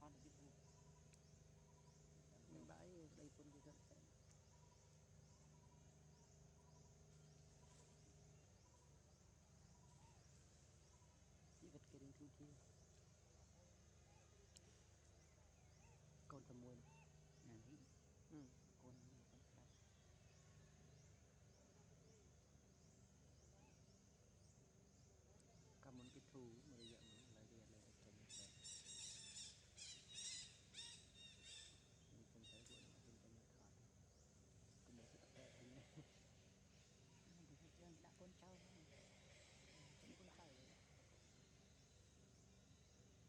thoát được YouTube mình bãi đây pun cái gần xem chỉ vật cái đình thu kia còn tầm muôn ngàn hít con sao cầm một cái thu mà bây giờ mình lấy cái chân này mình chân tới của nó chân chân thoát cũng một cái tẹt thì đã con trâu chân con trai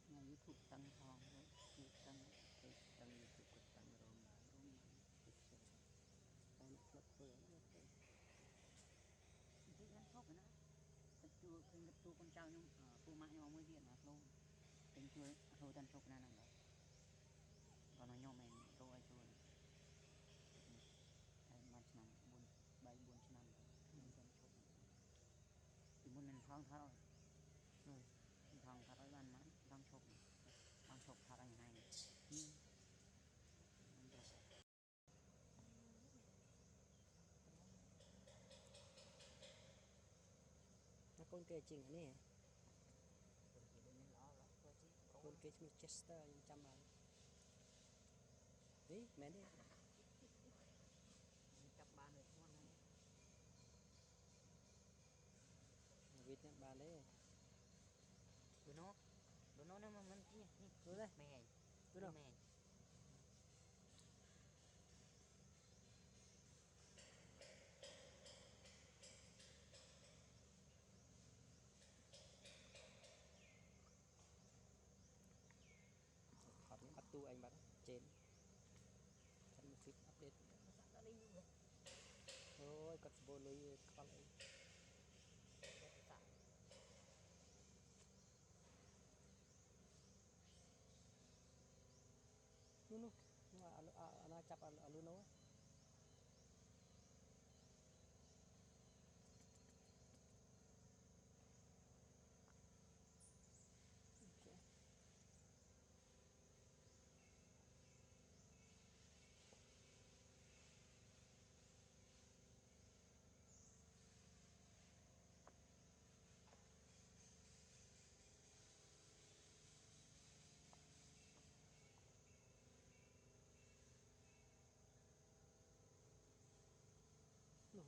nhà YouTube tăng hòn đấy tăng YouTube của tăng Roma picture đây là flop thôi đấy thì ăn chốt rồi đó cái chua khinh cái chua con trâu nhưng phụ mã nhưng mà mới điện là luôn tính chua thôi tan chốt này nè còn nó nhau mình rồi ai chua ai mà năm buồn bay buồn năm rồi mình tan chốt thì muốn mình thong thôi thong thật đấy bạn mãn thong chốt thật anh hay nó con kê chừng này nè thì mình lo lắm thôi chứ con kê Manchester yang chăm bạn đi mẹ đi chập bàn được con này Việt Nam bạn đấy đồ nó mà mình kia đúng đây mè đúng đâu mè học những bắt tu anh bắt trên chân một phút update đã đi rồi thôi cất vô lưới con ấy nu nhưng mà anh chập alu nó okay.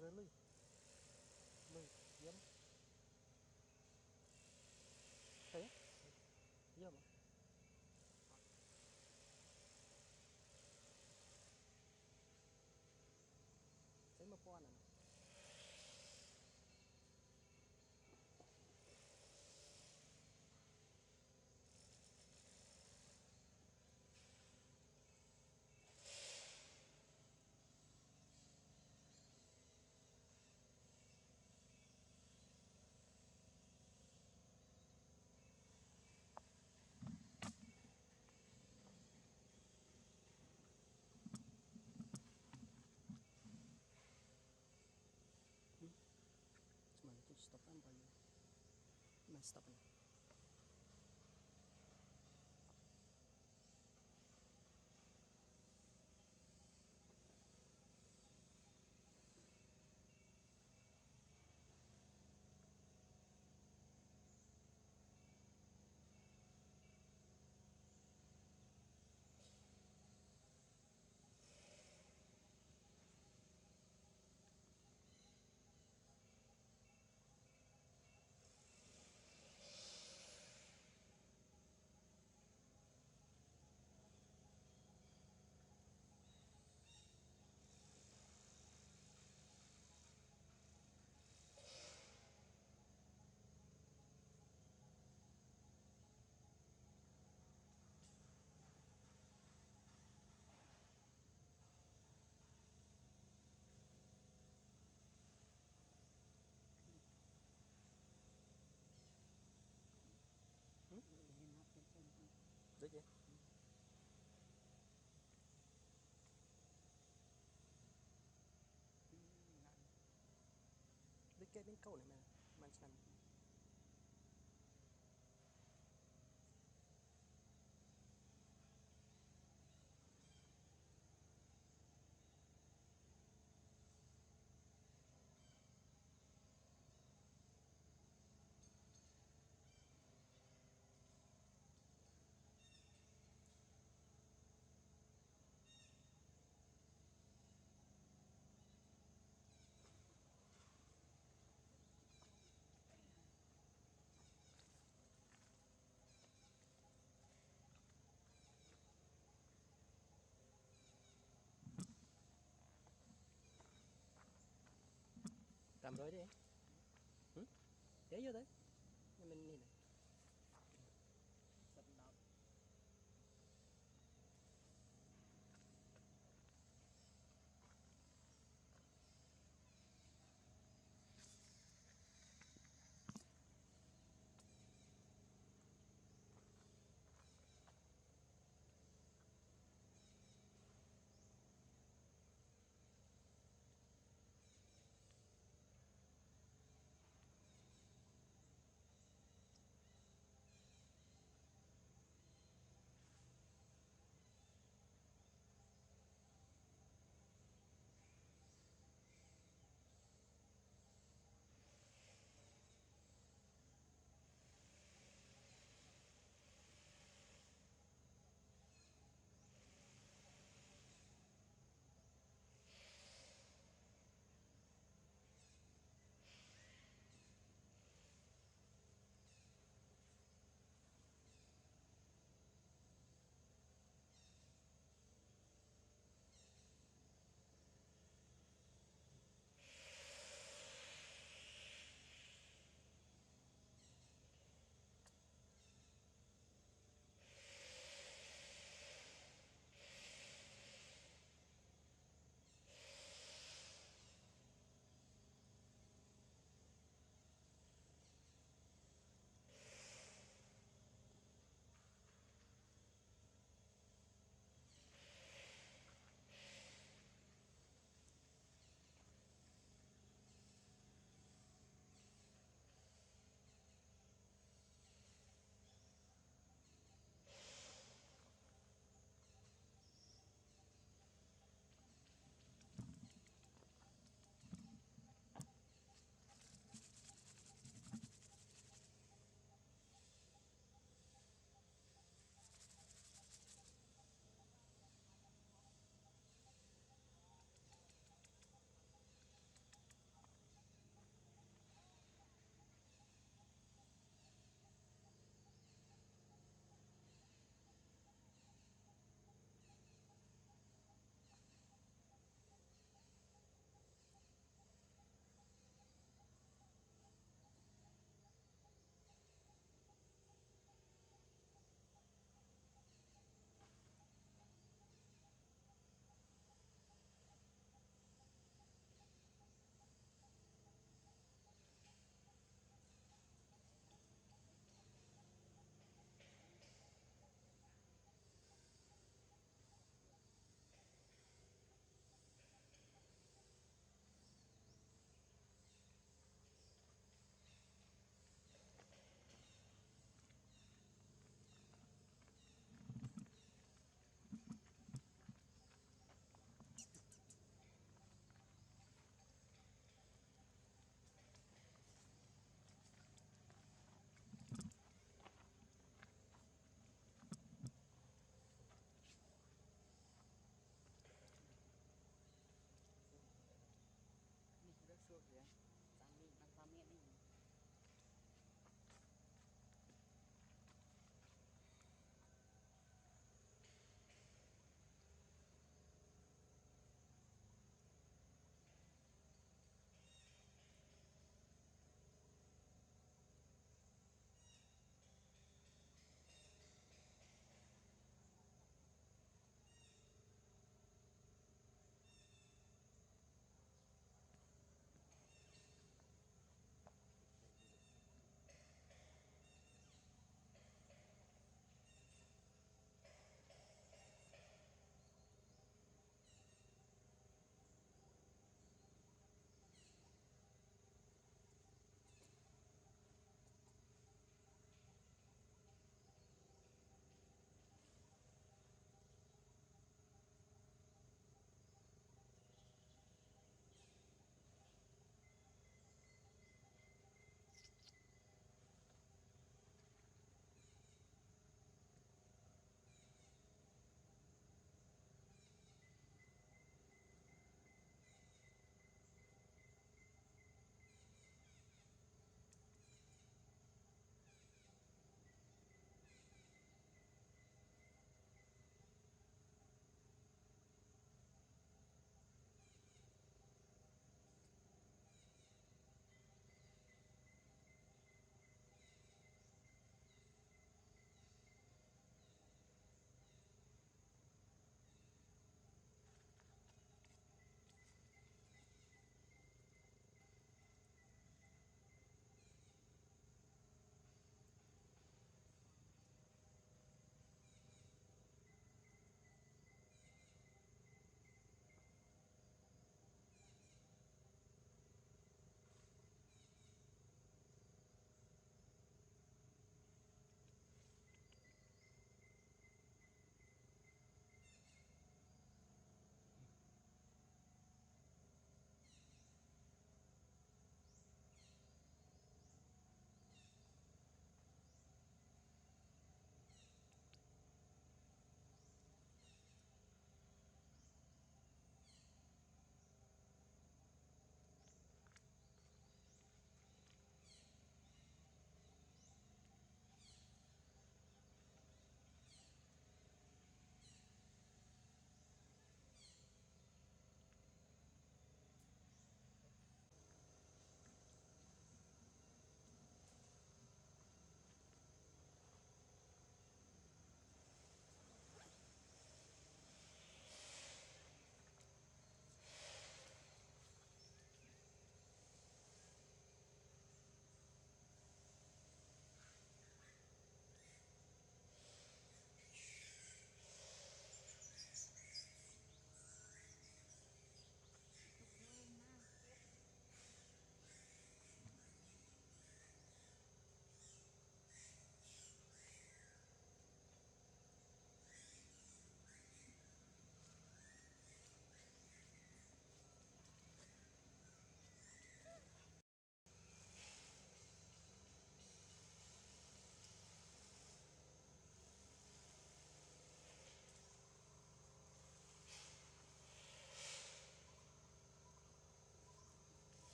Rồi lui kiếm thấy giờ mà thấy một con này cuma itu stop kan paling mas stop nih lên nó trên chân được chưa được cái bên câu này mà man nằm làm rồi đi. Thế vô tới. Mình đi này. Sắp đọc.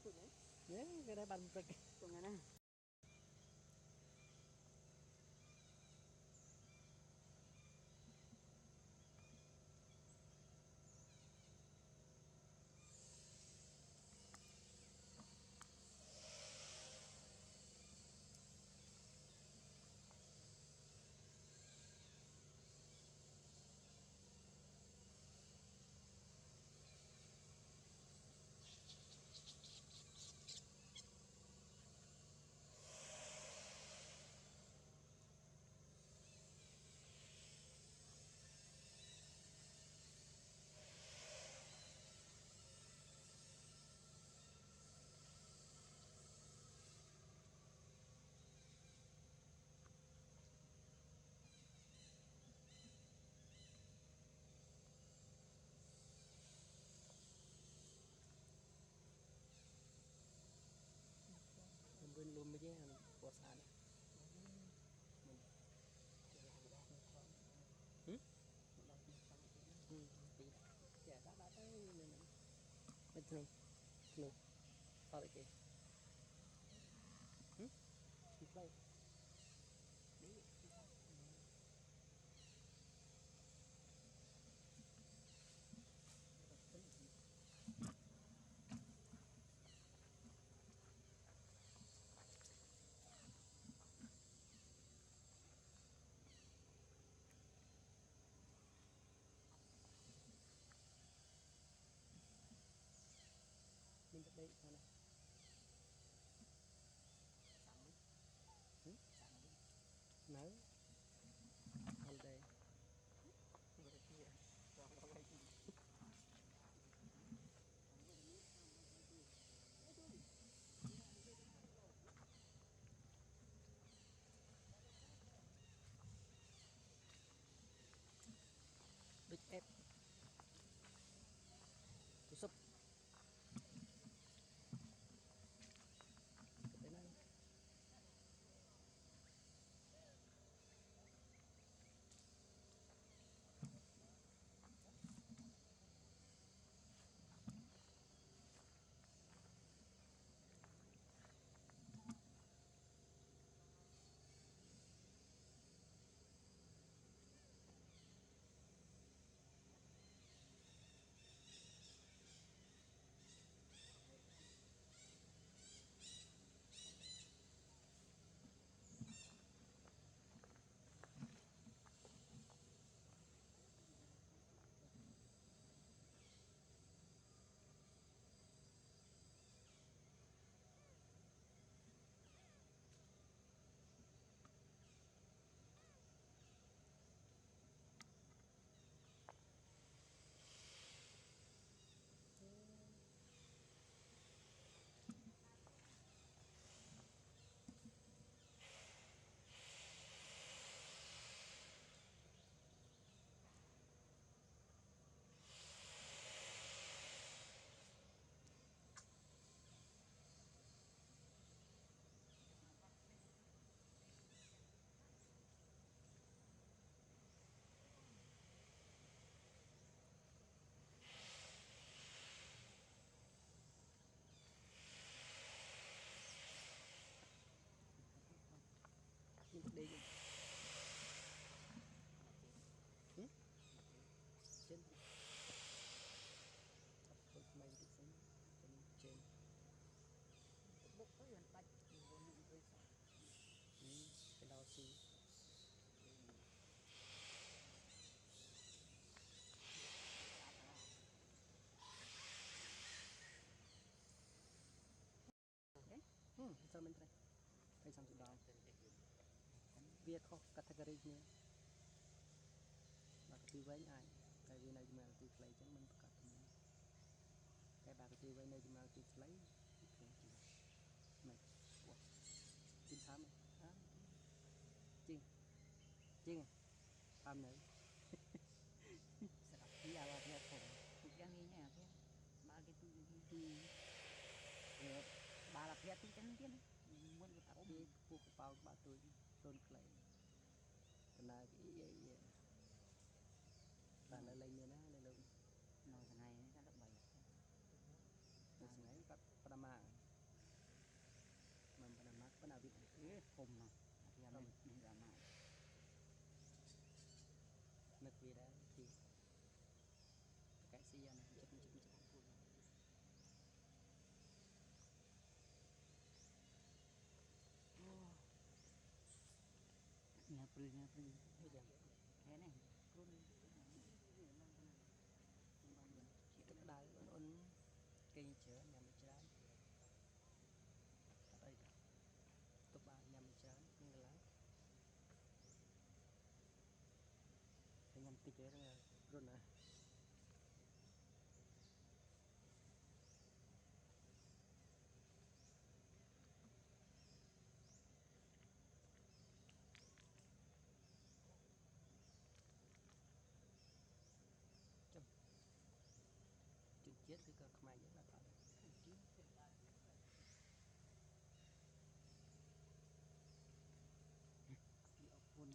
cái đấy bàn bịch tụi này nè bên luôn mới chứ bỏ xa này mình tí chả đã tới nên mình thường thường sao lại kì play đi mình đây sao này nấu all day big ép tôi sắp cái này mình đi trên tôi mày đi xuống trên bốc tới gần bạch vô những cái sọ cái đào xì sao mình thấy cái xong rồi đào việc khó category này bà cái tiêu với ai tại vì này mà tiêu play chẳng mình cả tụi mình cái bà cái tiêu với này mà tiêu play thường thì mày tin thám mày chinh chinh thám nữa sẽ đọc kia là kia khổ tụi giang đi nhá kia ba cái tụi kia ba là kia tụi chân kia muốn cái tao cái cuộc bao ba tôi tôn clay cái này cái ta là lên nữa nè lên nó thằng này nó rất bậy ngày bắt Panama ប៉ុណ្ណាវិទ្យ ធំណាស់អាទីនេះអាម៉ា នឹកវាដែរទីប្រកែកស៊ីអានេះចិត្តអូញ៉ាព្រឺ យ៉ាង ហេនេះគ្រុនវាឡើងទៅណាបានជា ទឹកក្តៅអូនគេងច្រើនញ៉ាំច្រើនអត់អីតាទុកបានញ៉ាំច្រើនមានកន្លែងតែញ៉ាំតិចទេហ្នឹងគ្រុនណាជំជាតិគឺក៏ខ្មែរយើងដាក់អត់ជីពីអពុនបាក់ទៅវិញ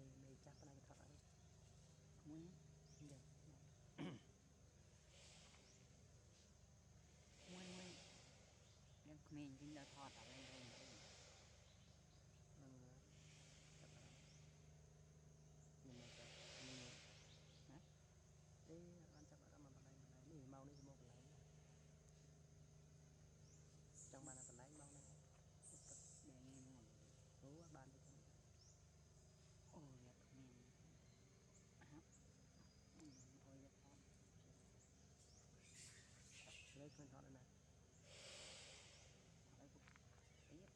ទៅមេចាស់ប៉ុណ្ណាក៏ថតអត់ មួយ យ៉ាង មួយยังក្មេងវិញដល់ថតអីហ្នឹងចាប់បានខ្ញុំមកចាប់នេះណាទេអត់ចាប់បានមកបន្លែនេះម៉ោងនេះមកបន្លែចង់បានបន្លែម៉ោងហ្នឹងទឹកបែងមកអូអត់បានទេចឹង អូវាក្មេងហាប់អុយវាថត លើគ្មានថតណា អីពុកទៀត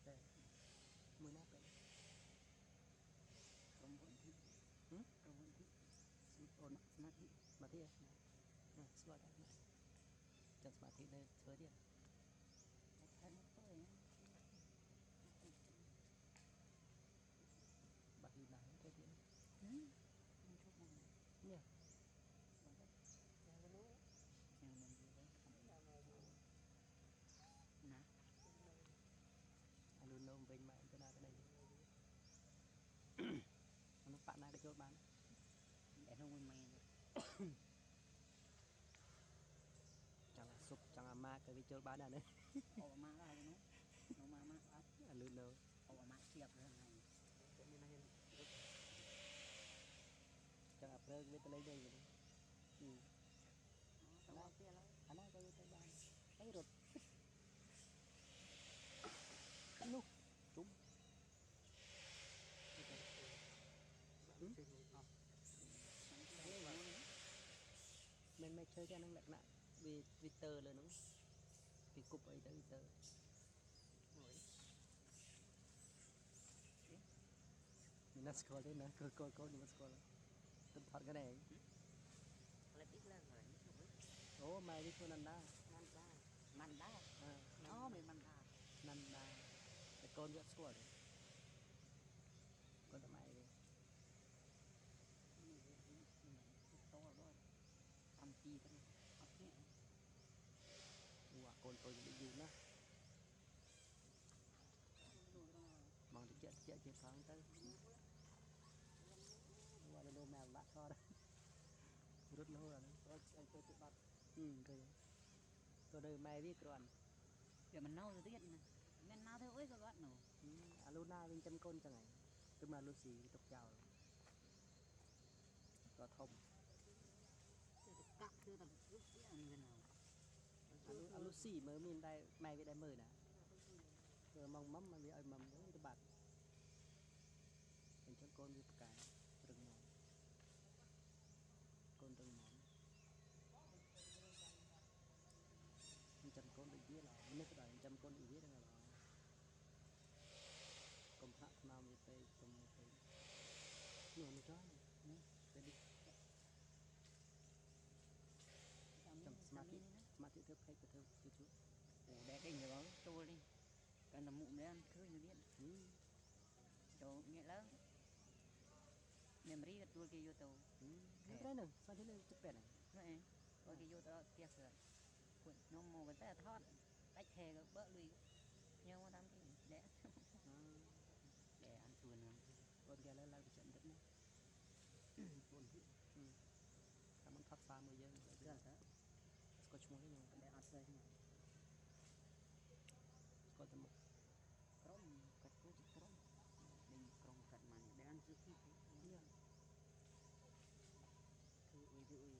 តែមួយណាទៅ ក្រុមហ៊ុនទីក្រុមហ៊ុនទី អូន ស្មាធិ មកទៀតស្វាដែរចាំស្មាធិនៅធ្វើទៀត តែខែមកទៅហ្នឹង បាក់លីណាទៅទៀត មិនជប់មក នេះ បងទៅយ៉ាងនោះយ៉ាងមិនយល់ខំណា អាលូននោមវិញមកទៅណាទៅណីអានោះប៉ាណាក៏ចូលបាន តែនោះមិនមែន ចង់សុបចង់អាម៉ាក៏វាចូលបានដែរនេះ អូម៉ាដែរនោះនោះម៉ាបាទ អាលូននោម អូម៉ាជាប់រឿងហ្នឹង មានណាចង់អាព្រើវាទៅលេងវិញទៅ ទៅមកទៀតឡើយ អាណាក៏វាទៅបានអីរត់នោះជុំមិនមិនchơi cho năng lạnh nặng vì tờ là nó vì cục ấy tới vì tờ mình nó scroll thế nó coi nhưng mà scroll tân thoát cái này lại ít lên rồi ố mày đi thôi nanda manda mình manda nanda cái con biết scroll đấy con tụi mày đi to rồi ăn chi thế ấp nhẹ con tôi bị gì nữa mong thì chết chết thoáng tới qua đây lô mèo lạ cho đấy rút lô rồi đấy anh tôi tự bắt rồi tôi đây mày biết rồi để mình nấu rồi tiết nè mình nấu theo ấy các bạn nào Luna bên chân con chẳng này tức mà Lucy tục chào có thông cắt thứ tập rút cái anh bên nào Lucy mới mình đây mày với đây mời nè rồi mong mắm mà bị ơi mầm giống như tôi bạt bên chân con bị cái rừng mòn con rừng mòn chân con bị viết là nước cái đời chân con bị viết là công thạ nam như tây công như tây nhiều như chó này cái đi chậm smart tiếp hay cái thứ chút ủa để cái gì đó tôi đi cái là mụn đấy ăn khơi như điện cho nhẹ lớn memory ក៏ទួលគេយកទៅ នេះត្រែនឹងស្អាតនេះទឹកពេតហ្នឹង នោះឯងគាត់គេយកទៅដល់ផ្ទះគឺពួកខ្ញុំមកក៏តែថតដាច់ខែក៏បើកលុយខ្ញុំមកតាមគេដែរដែរអានទួនឹង អូនគេឡើយឡើងទៅចិត្តទឹកណាអូនទីតាមមិនថត់សារមើលយើងទៅស្គាល់ឈ្មោះទេខ្ញុំ ដែរអត់ស្គាល់ឈ្មោះ ស្គាល់តែមុខ ក្រុមកាត់គួរជាក្រុមដេញក្រុមកាត់ម៉ាន់ដែរអានគឺគីទេ នេះ គឺអ៊ុយយើង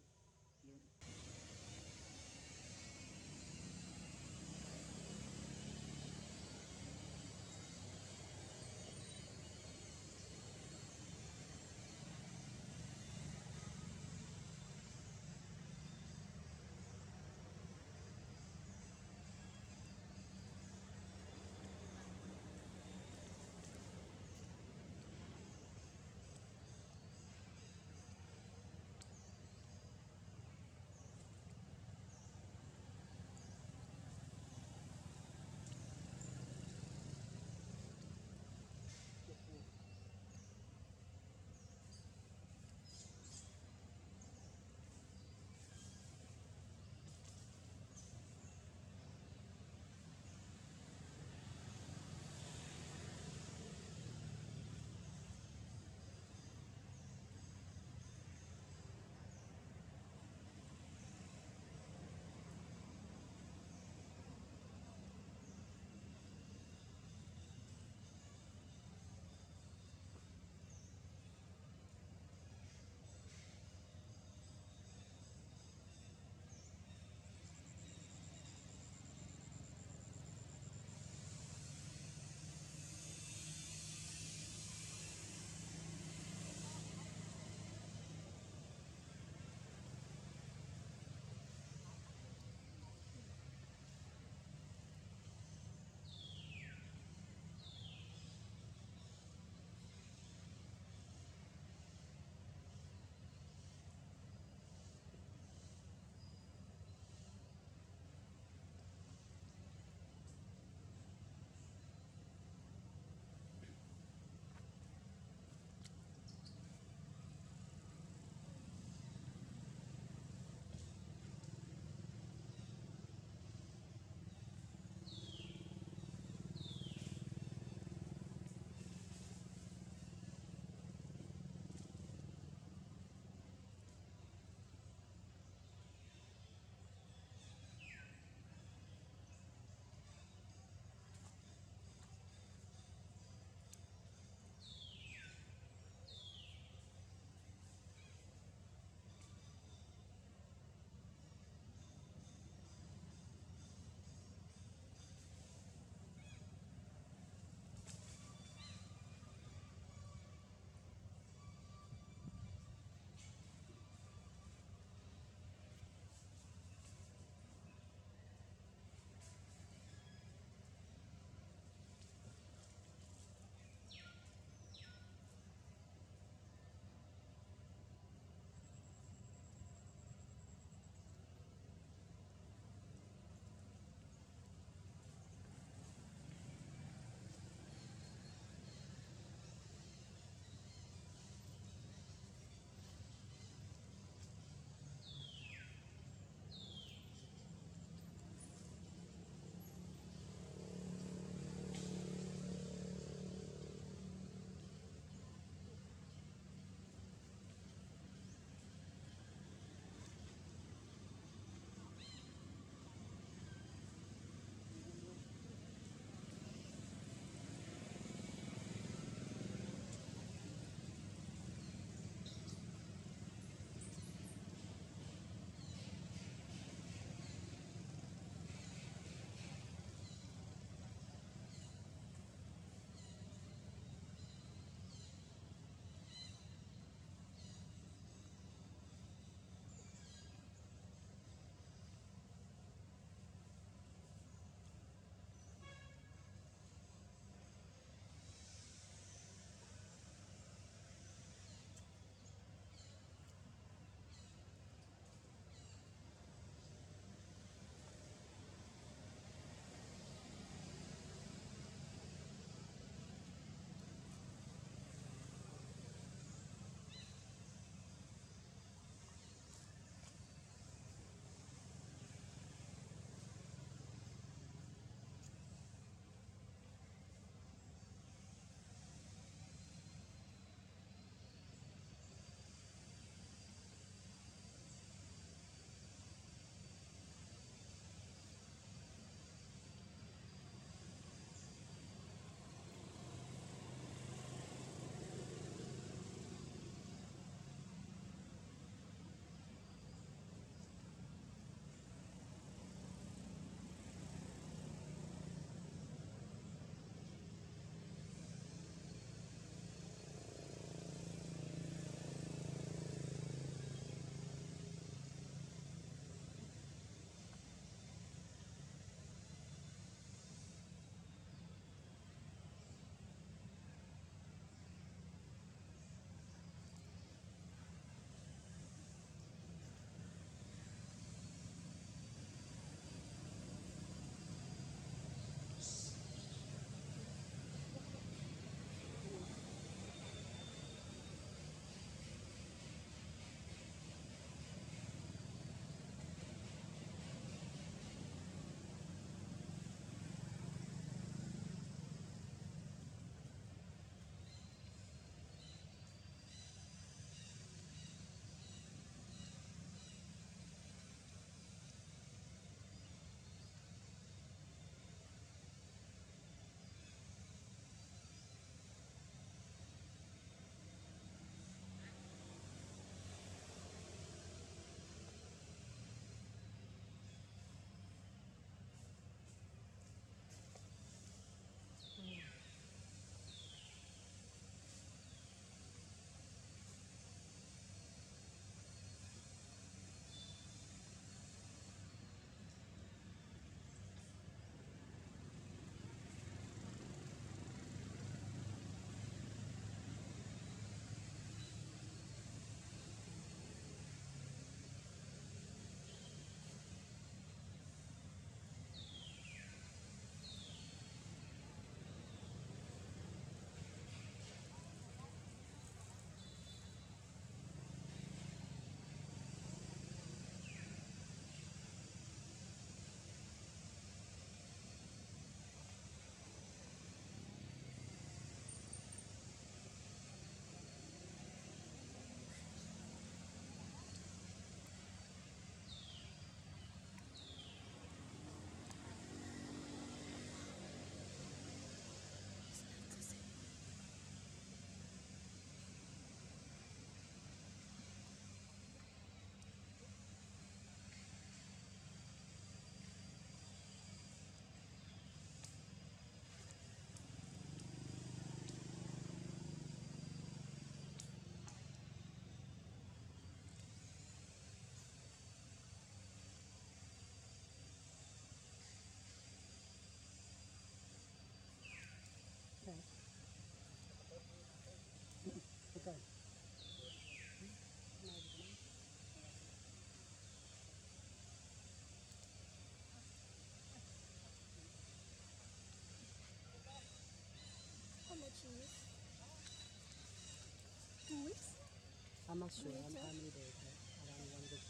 I'm not sure how many days. Around 1 week.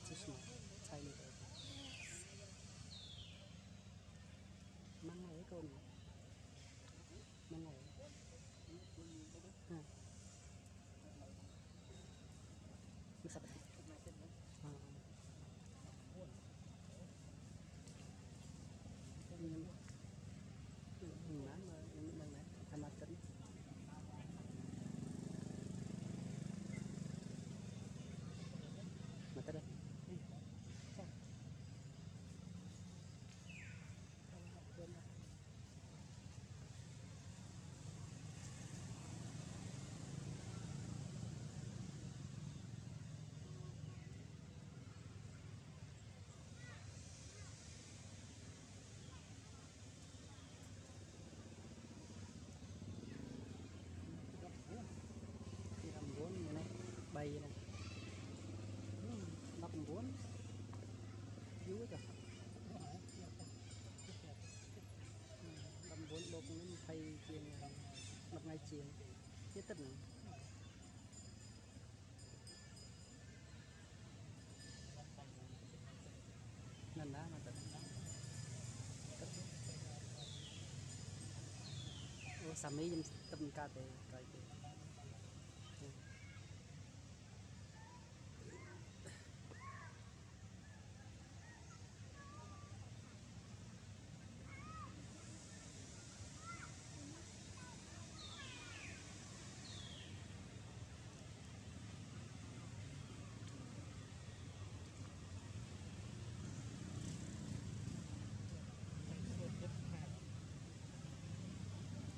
Too small, tiny baby. Mang ngày con nhỉ? Mang ngày. Nó sắp hết. Mà mình này, thành mặt tính. Mà tới đây. Thì làm bốn này, bay này. Đập bốn. Dưới kìa. Đập bốn bột nó thay chiên mặt ngay chiên. Chết tỉnh. Nên đá mà tỉnh. Ủa xà mỹ dùm tâm ca tệ coi kìa.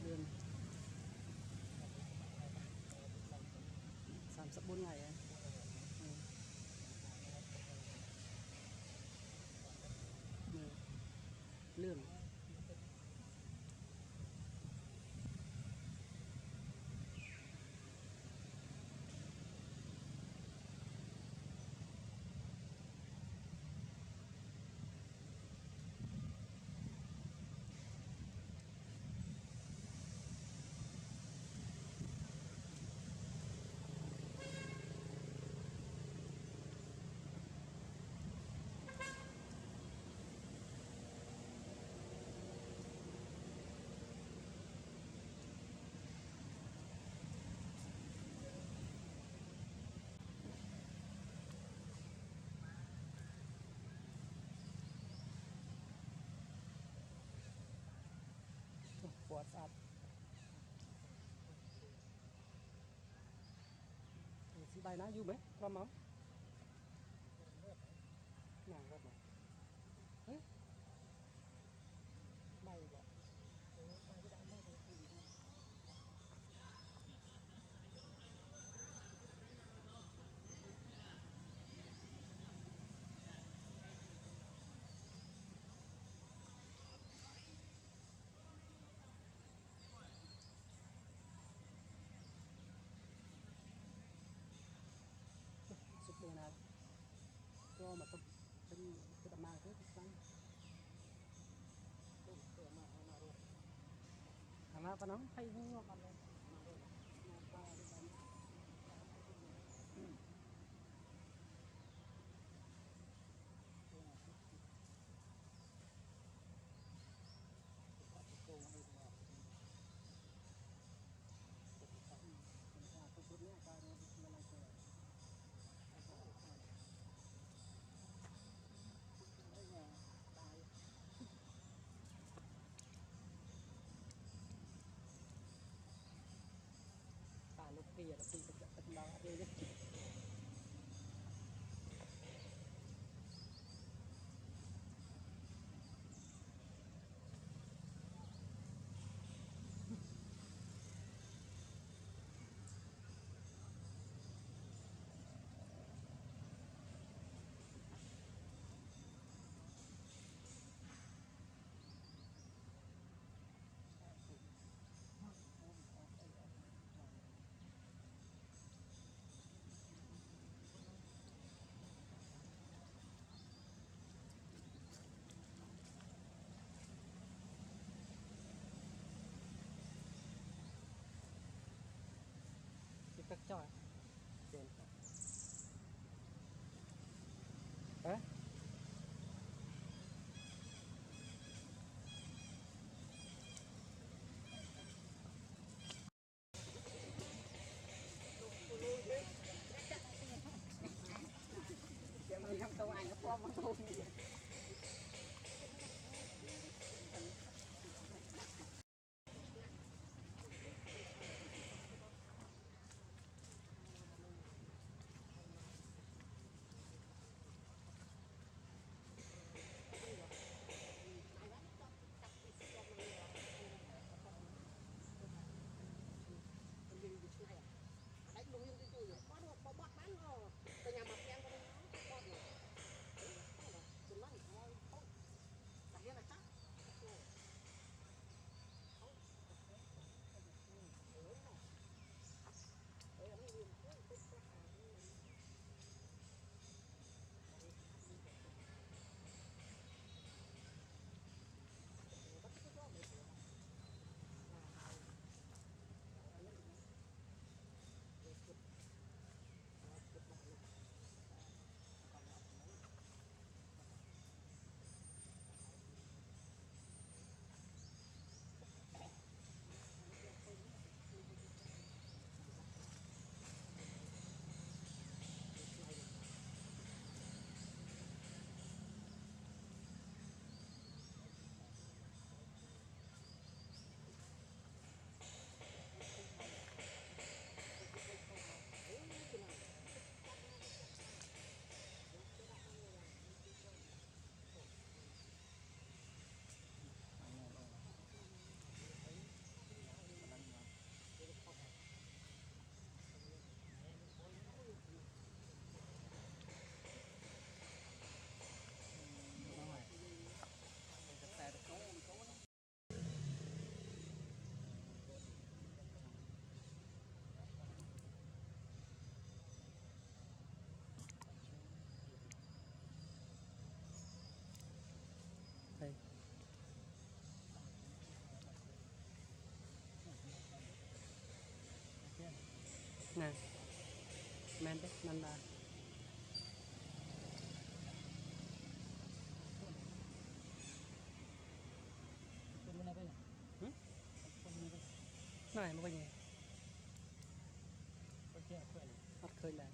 Lương 34 ngày em. Lương WhatsApp. Thì bài ná du mấy, con máu. Nàng rất mà. Đấy. Bài bỏ. Sụp đường nào. Cho mà tâm cái đầm mang thế thì tăng. Mà nó hay ngon lắm. Lúc kia là khi tình đó đi đấy. cho trên đấy Yang tahu aja apa mau đây nè men đấy men ba này nó bên này bắt khơi lại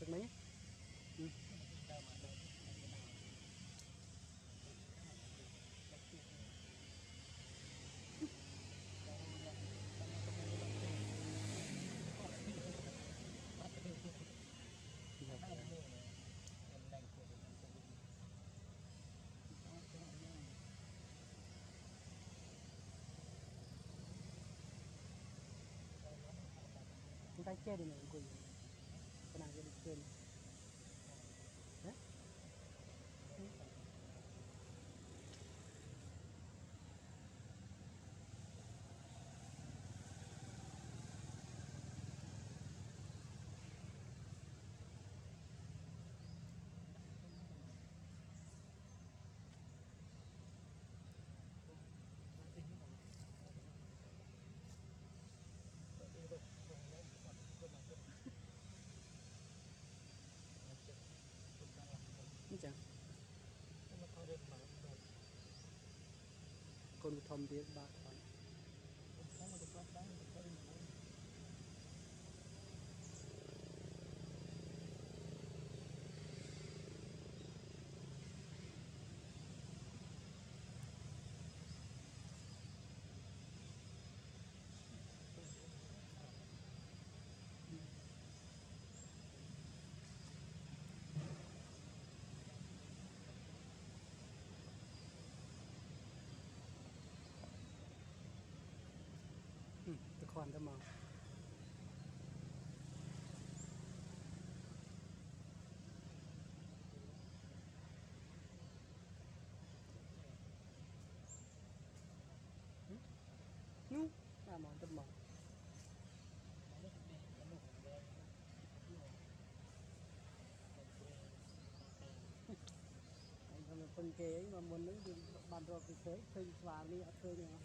được mấy ừ. Tay che đi này quỳ cái nào cái trên đấy chẳng con thom tiếng ba conตะคอนก็มอง ta mòn tâm mòn anh còn phân kế ấy mà muốn những thì bàn rồi thì thế khơi xóa đi ở khơi nữa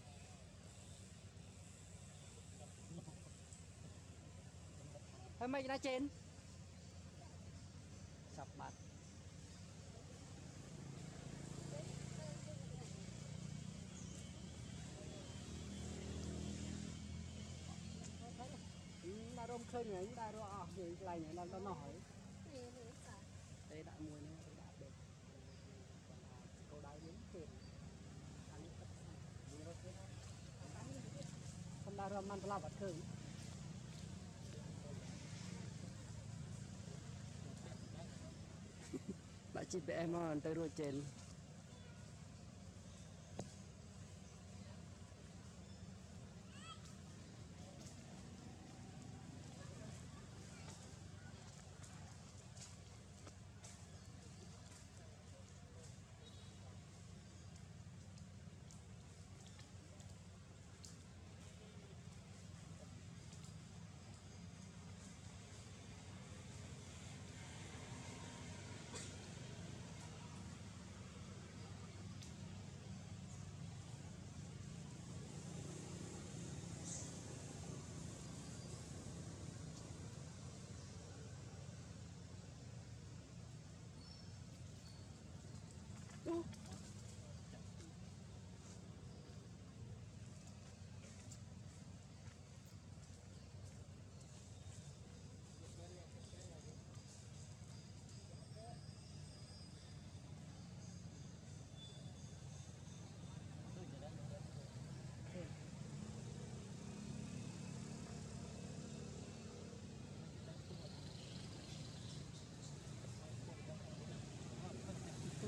thôi mày ra trên sập mặt ta rôm khơi người ta rồi thì lại này là nó nổi đây đã mùi này đây đã được câu đáy đến tiền anh không đa rôm ăn là vật khơi bạn chị bé em mà tới rồi trên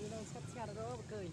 từ đâu sắp xe đó cười